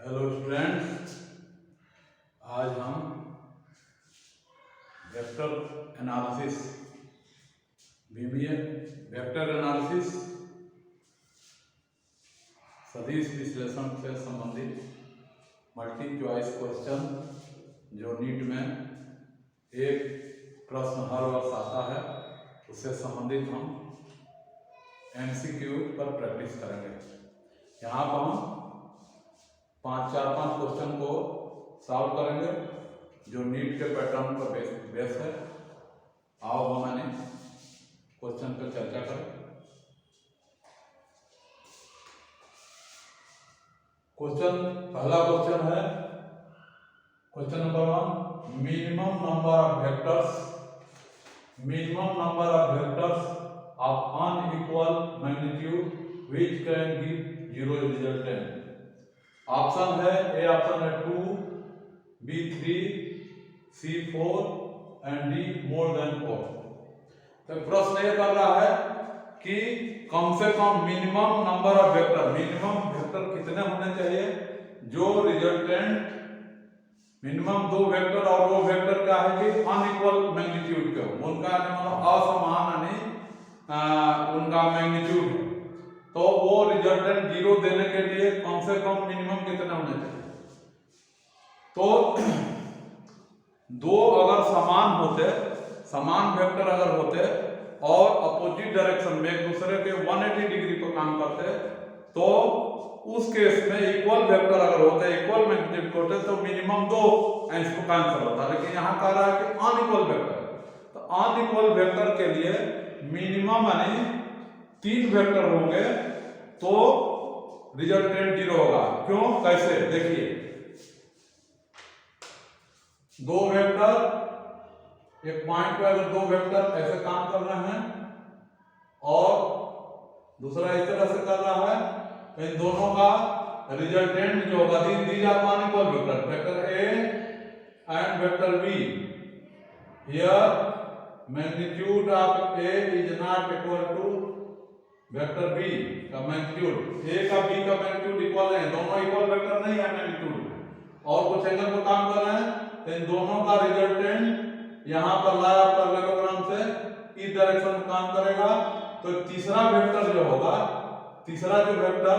Hello students, आज हम vector analysis BBA vector analysis सदिश विश्लेषण से संबंधित मल्टी चॉइस क्वेश्चन जो नीट में एक प्रश्न हर वर्ष आता है उससे संबंधित हम एमसीक्यू पर प्रैक्टिस करेंगे। यहाँ पर हम 5 क्वेश्चन को सॉल्व करेंगे जो नीट के पैटर्न पर बेस है। आओ हम क्वेश्चन पर चर्चा करें। पहला क्वेश्चन है question number 1, minimum number of vectors of unequal magnitude which can give zero resultant। Option है ए ऑप्शन है 2, B 3, C 4 and D more than 4। तो प्रश्न ये कर रहा है कि कम से कम मिनिमम नंबर ऑफ वेक्टर कितने होने चाहिए जो रिजल्टेंट मिनिमम 2 वेक्टर और वो वेक्टर क्या है कि अनइक्वल मैग्नीट्यूड के हो, उनका मतलब असमान उनका मैग्नीट्यूड, तो वो रिजल्टेंट 0 देने के लिए कम से कम मिनिमम कितने होने चाहिए। तो दो अगर समान वेक्टर अगर होते और अपोजिट डायरेक्शन में एक दूसरे के 180 डिग्री पर काम करते तो उस केस में इक्वल वेक्टर अगर होते, इक्वल मैग्नीट्यूड होते तो मिनिमम 2 इसको कैंसिल होता। लेकिन यहाँ कह रहा है कि अनइक्वल वेक्टर, तो अनइक्वल वेक्टर के लिए मिनिमम यानी 3 वेक्टर होंगे तो रिजल्टेंट 0 होगा। क्यों, कैसे, देखिए 2 वेक्टर एक पॉइंट पे अगर 2 वेक्टर ऐसे काम कर रहे हैं और दूसरा इस तरह से कर रहा है तो इन दोनों का रिजल्टेंट जो होगा these are unequal vector A and vector B. Here magnitude of A is not equal to vector B का मैग्नीट्यूड। ए का बी का मैग्नीट्यूड इक्वल है, दोनों इक्वल वेक्टर नहीं है मैग्नीट्यूड, और कुछ एंगल पर काम कर रहे हैं तो इन दोनों का रिजल्टेंट यहाँ पर लाया पैरेललोग्राम से इस डायरेक्शन में काम करेगा। तो तीसरा वेक्टर जो होगा, तीसरा जो वेक्टर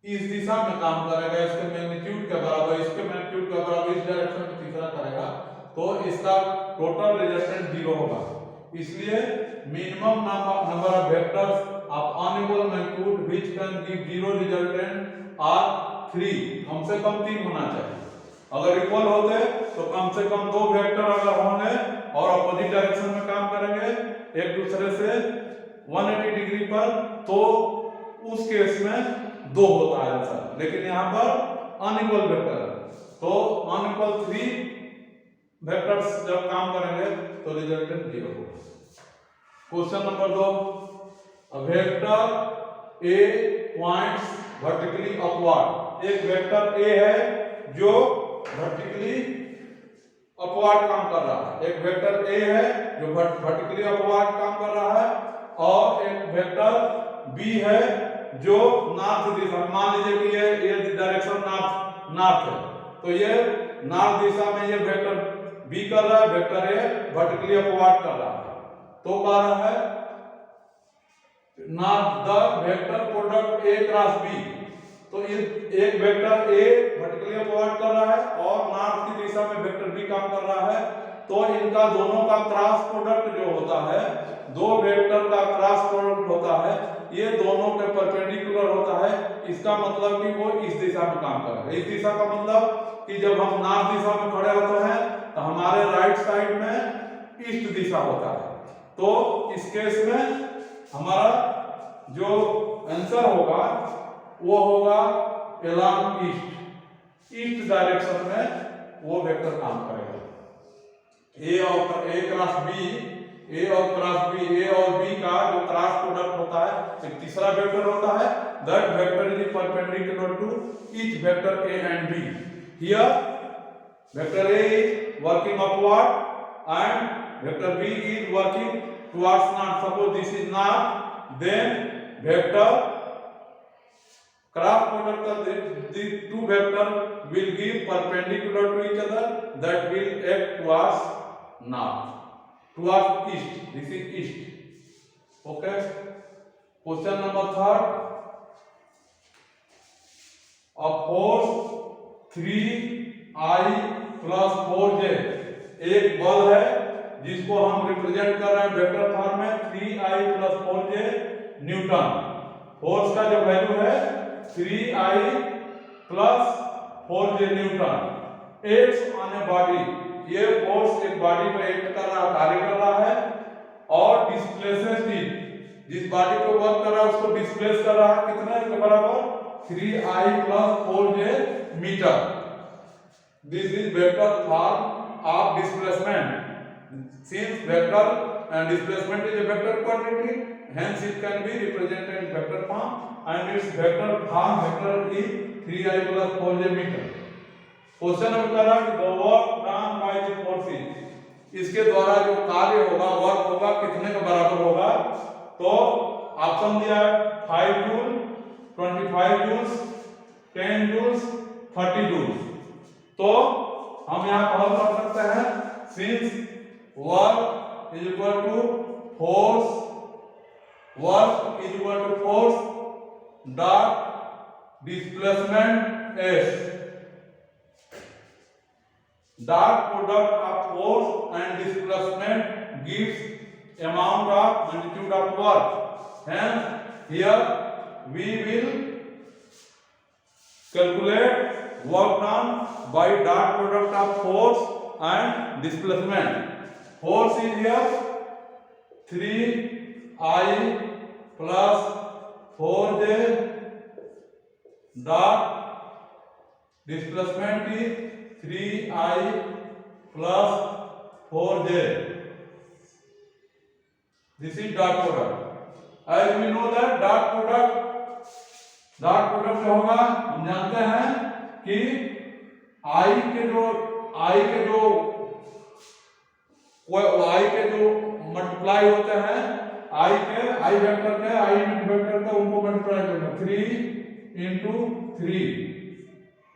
इस दिशा में काम करेगा, इसके मैग्नीट्यूड के बराबर, इसके मैग्नीट्यूड के बराबर इस डायरेक्शन में तीसरा करेगा, तो इसका टोटल रिजल्टेंट 0 होगा। इसलिए minimum number of vectors of unequal magnitude which can give 0 resultant R 3, कम से कम 3 होना चाहिए। अगर इक्वल होते तो कम से कम 2 वेक्टर अगर होंगे और अपोजिट डायरेक्शन में काम करेंगे एक दूसरे से 180 डिग्री पर, तो उस केस में 2 होता है आंसर। लेकिन यहाँ पर अनइक्वल वेक्टर है तो अनइक्वल 3 वेक्टर्स जब काम करेंगे तो रिजल्टेंट 0 होगा। Question number 2, vector A points vertically upward. एक वेक्टर ए है जो वर्टिकली अपवर्ड काम कर रहा है, एक वेक्टर ए है जो वर्टिकली अपवर्ड काम कर रहा है, और एक वेक्टर बी है जो नॉर्थ दिशा, मान लीजिए कि ये डायरेक्शन नॉर्थ है, तो ये नॉर्थ दिशा में ये वेक्टर बी कर रहा है, वेक्टर ए वर्टिकली अपवर्ड कर रहा है। तो कह रहा है north the vector product A cross B. तो एक वेक्टर ए वर्टिकली अपवर्ड कर रहा है और नॉर्थ की दिशा में वेक्टर बी काम कर रहा है, तो इनका दोनों का क्रॉस प्रोडक्ट जो होता है, 2 वेक्टर का क्रॉस प्रोडक्ट होता है, ये दोनों के परपेंडिकुलर होता है। इसका मतलब कि वो इस दिशा में काम करेगा। इस दिशा का मतलब कि जब हम नॉर्थ दिशा में खड़े होते हैं तो हमारे राइट साइड में ईस्ट दिशा होता है, तो इस केस में हमारा जो आंसर होगा वो होगा अलोंग ईस्ट डायरेक्शन में वो वेक्टर काम करेगा। ए क्रॉस बी, ए और बी का जो क्रॉस प्रोडक्ट होता है एक तीसरा वेक्टर होता है, that vector is perpendicular to each vector A and B. Here vector A is working upward and vector B is working towards north. Suppose this is north, then vector Cross product of the two vector will give perpendicular to each other, that will act towards north, towards east. This is east. Okay. Question number 3. A force 3I plus 4J एक बल है जिसको हम represent कर रहे हैं vector form में 3I plus 4J Newton. Force का जो वैल्यू है 3I plus 4J Newton acts on a body. ये फोर्स एक बॉडी पर एक्ट कर रहा, कार्य कर रहा है और डिस्प्लेसेस इट, जिस बॉडी पे वर्क कर रहा है उसको डिस्प्लेस कर रहा है कितना के बराबर 3I plus 4J मीटर। This is vector form of displacement. Since vector and displacement is a vector quantity, hence it can be represented in vector form, and its vector form vector is 3I plus 4J meter. Question में कह रहा है कि the work done by the forces, इसके द्वारा जो कार्य होगा, वर्क होगा, कितने के बराबर होगा? तो ऑप्शन दिया है 5 जूल, 25 जूल्स, 10 जूल्स, 30 जूल्स। तो हम यहाँ हल कर सकते हैं, since work is equal to force dot displacement S. Dot product of force and displacement gives amount of magnitude of work. Hence here we will calculate work done by dot product of force and displacement. Force is here 3I plus 4J dot displacement is 3I plus 4J. This is dot product. As we know that dot product जो होगा हम जानते हैं कि I के जो multiply होते हैं I वेक्टर के I यूनिट वेक्टर का उनको मल्टीप्लाई करना 3 into 3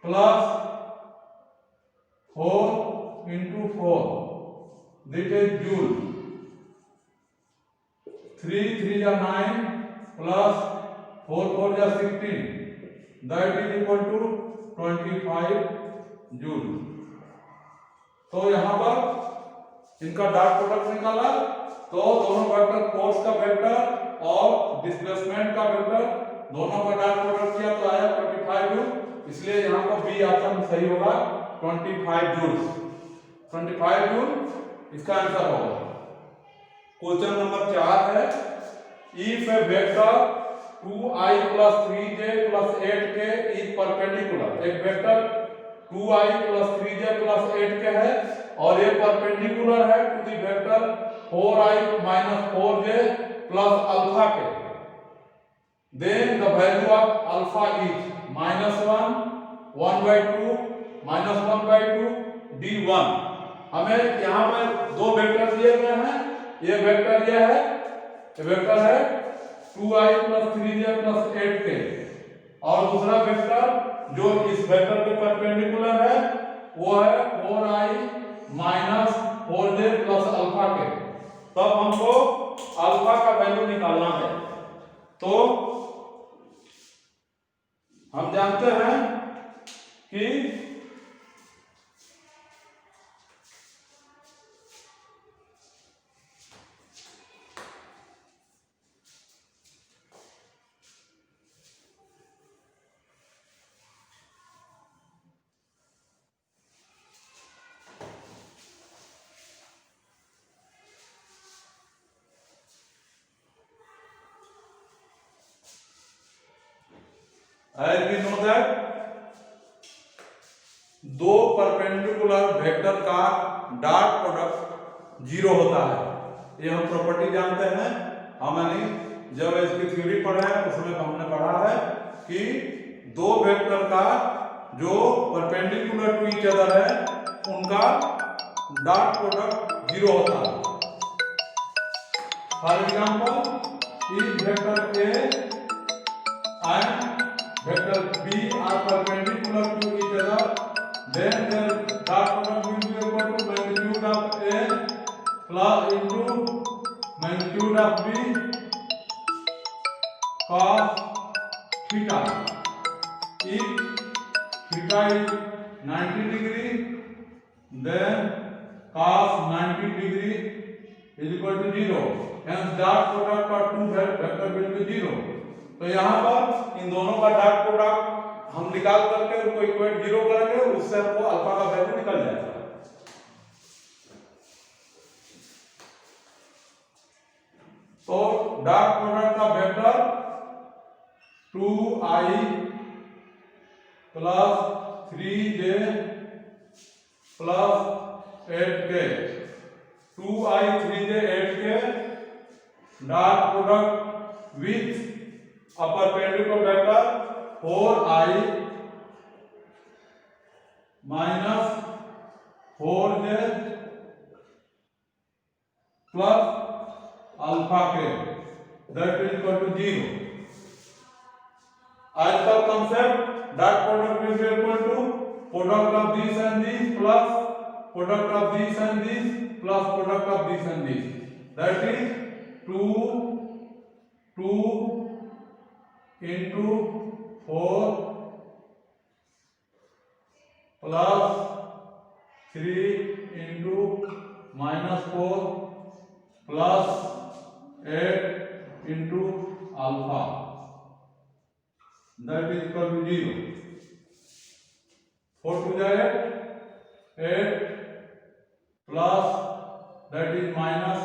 plus 4 into 4 that is joule। 3 3 are 9 plus 4 4 are 16, that is equal to 25 joule. तो यहाँ पर इनका डॉट प्रोडक्ट निकाला तो दोनों वेक्टर फोर्स का वेक्टर और डिस्प्लेसमेंट का वेक्टर दोनों का डॉट प्रोडक्ट किया तो आया 25 जूल, इसलिए यहाँ पर बी ऑप्शन सही होगा 25 जूल। 25 जूल इसका आंसर होगा। क्वेश्चन नंबर 4 है, if A vector 2I plus 3J plus 8K is perpendicular। एक vector 2I plus 3J plus 8K है और ये परपेंडिकुलर है to the vector 4I minus 4J plus alpha K, then the value of alpha is -1, 1/2, -1/2, d1। हमें यहाँ पे दो vector दिए गए हैं, ये वेक्टर ये है, ये वेक्टर है 2I plus 3J plus 8K और दूसरा वेक्टर जो इस वेक्टर के परपेंडिकुलर है वो है 4I minus 4J plus alpha के। तब हमको अल्फा का वैल्यू निकालना है। तो हम जानते हैं कि as we know that दो परपेंडिकुलर वेक्टर का डॉट प्रोडक्ट 0 होता है, ये हम प्रॉपर्टी जानते हैं। हमने जब इसकी थ्योरी पढ़े हैं उसमें हमने पढ़ा है कि दो वेक्टर का जो परपेंडिकुलर टू ईच अदर है उनका डॉट प्रोडक्ट 0 होता है। For example if vector A and vector B are perpendicular to each other, then their dot product will be equal to magnitude of A plus into magnitude of B cos theta. If theta is 90 degree, then cos 90 degree is equal to 0. Hence dot product of two vector will be 0. तो यहाँ पर इन दोनों का dot product हम निकाल करके उनको equate 0 करेंगे, उससे हमको अल्फा का वैल्यू निकल जाएगा। तो डॉट प्रोडक्ट का vector 2i plus 3j plus 8k, 2i 3j 8k dot product with a perpendicular vector 4i minus 4j plus alpha k, that is equal to 0. As per concept, dot product will be equal to product of this and this plus product of this and this plus product of this and this, that is 2 into 4 plus 3 into minus 4 plus 8 into alpha, that is equal to 0. 4 to the 8 plus that is minus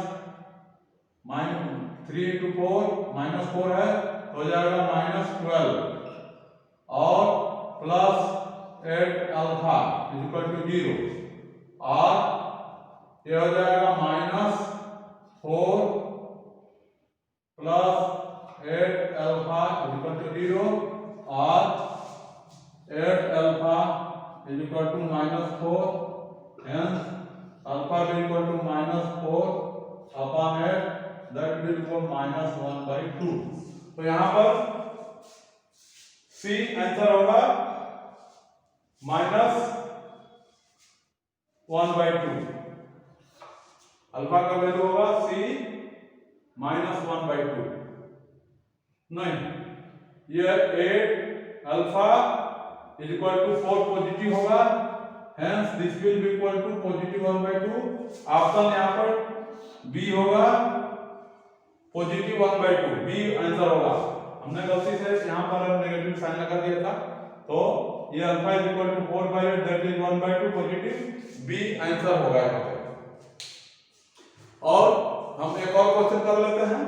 3 into 4 minus 4 है हो जाएगा -12 और plus 8 alpha is equal to 0 और ये हो जाएगा -4 plus 8 alpha is equal to 0 और 8 alpha is equal to -4, hence alpha is equal to -4 upon 8, that will equal -1/2। तो यहां पर सी आंसर होगा -1/2। अल्फा का वैल्यू होगा सी -1/2। नहीं, ये 8 alpha is equal to 4 positive होगा, hence this will be equal to positive 1/2। Option यहां पर बी होगा पॉजिटिव 1/2, बी आंसर होगा। हमने गलती से यहाँ पर नेगेटिव साइन लगा दिया था, तो ये alpha is equal to 4/8 that is 1/2 positive, B answer होगा यहाँ पे। और हम एक और क्वेश्चन कर लेते हैं।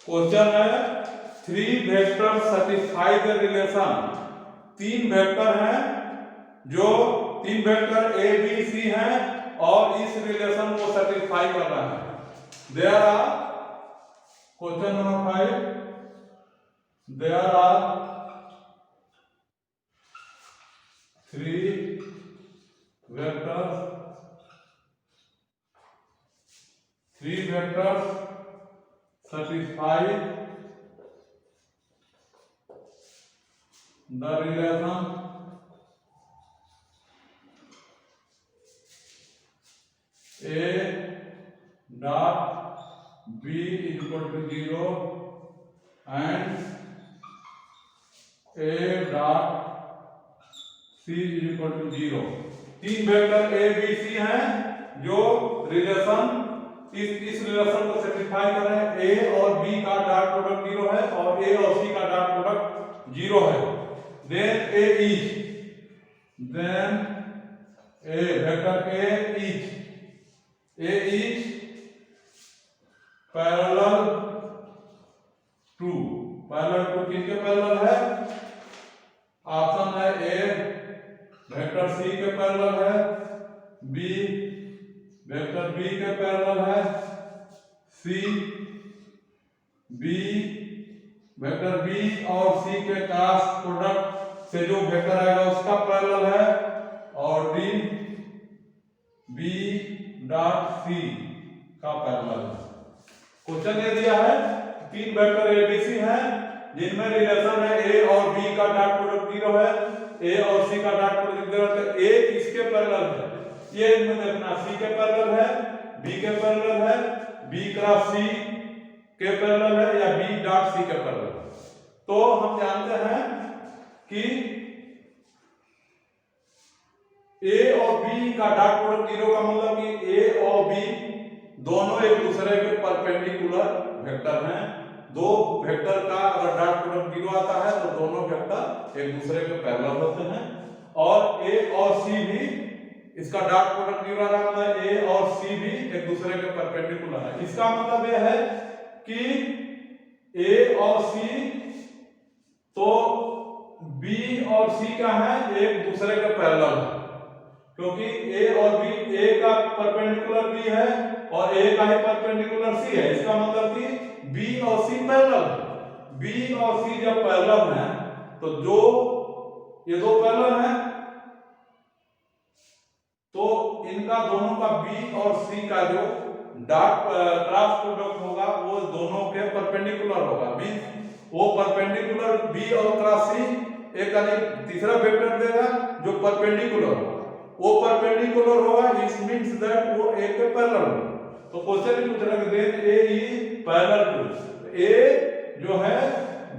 क्वेश्चन है 3 vector satisfy the relation. 3 vector हैं जो 3 वेक्टर ए बी सी हैं और इस रिलेशन को सैटिस्फाई कर रहा है। There are, question number 5, there are 3 vectors satisfy the relation A dot B is equal to 0 and A dot C is equal to 0। 3 vector A B C हैं जो relation इस रिलेशन को satisfy कर रहे हैं। ए और बी का dot product 0 है और ए और सी का डॉट प्रोडक्ट 0 है। Then A vector A is parallel to किसके पैरेलल है? ऑप्शन है ए वेक्टर सी के पैरेलल है, बी वेक्टर बी के पैरेलल है, सी बी वेक्टर बी और सी के क्रॉस प्रोडक्ट से जो वेक्टर आएगा उसका पैरेलल है, और डी बी डॉट सी का पैरेलल है। क्वेश्चन ये दिया है तीन वेक्टर एबीसी हैं जिनमें रिलेशन है ए और बी का डॉट प्रोडक्ट 0 है, ए और सी का डॉट प्रोडक्ट 0 है, तो ए किसके पैरेलल है ये इनमें देखना, सी के पैरेलल है, बी के पैरेलल है, बी क्रॉस सी के पैरेलल है या बी डॉट सी के पैरेलल है। तो हम जानते हैं कि ए और बी का डॉट प्रोडक्ट 0 का मतलब कि ए और बी दोनों एक दूसरे के परपेंडिकुलर वेक्टर हैं। दो वेक्टर का अगर डॉट प्रोडक्ट 0 आता है तो दोनों वेक्टर एक दूसरे के पैरेलल होते हैं। और ए और सी भी इसका डॉट प्रोडक्ट 0 आ रहा है, ए और सी भी एक दूसरे के परपेंडिकुलर है। इसका मतलब यह है कि ए और सी तो बी और सी क्या है एक दूसरे के पैरेलल है, क्योंकि ए और बी, ए का परपेंडिकुलर बी है और ए का ही परपेंडिकुलर सी है। इसका मतलब कि बी और सी पैरेलल है। बी और सी जब पैरेलल है तो जो ये दो पैरेलल है तो इनका दोनों का बी और सी का जो डॉट क्रॉस प्रोडक्ट होगा वो दोनों के परपेंडिकुलर होगा। मींस वो परपेंडिकुलर बी और क्रॉस सी एक तीसरा वेक्टर देगा जो परपेंडिकुलर होगा, वो परपेंडिकुलर होगा, इट मींस दैट वो ए के पैरेलल होगा। तो क्वेश्चन में पूछा कि then A is parallel to, A जो है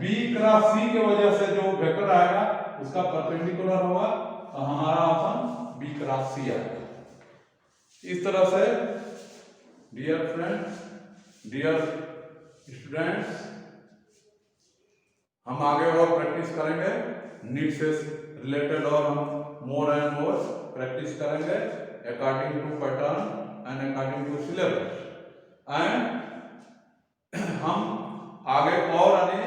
बी क्रॉस सी की वजह से जो वेक्टर आएगा उसका परपेंडिकुलर होगा, तो हमारा ऑप्शन बी क्रॉस सी आएगा। इस तरह से डियर फ्रेंड्स, डियर स्टूडेंट्स, हम आगे और प्रैक्टिस करेंगे नीट से रिलेटेड और हम मोर एंड मोर प्रैक्टिस करेंगे according to pattern and according to syllabus. And हम आगे और अन्य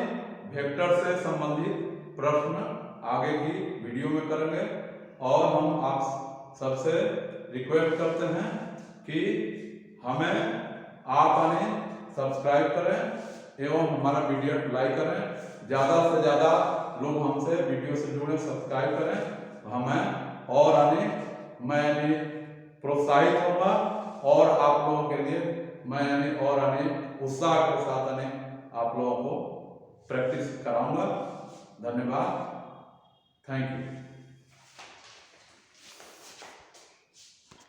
वेक्टर से संबंधित प्रश्न आगे की वीडियो में करेंगे। और हम आप सबसे रिक्वेस्ट करते हैं कि हमें आप सब्सक्राइब करें एवं हमारा वीडियो लाइक करें। ज़्यादा से ज़्यादा लोग हमसे वीडियो से जुड़े, सब्सक्राइब करें, हमें और मैं प्रोत्साहित होगा और आप लोगों के लिए मैं और उत्साह के साथ आप लोगों को प्रैक्टिस कराऊंगा। धन्यवाद, थैंक यू।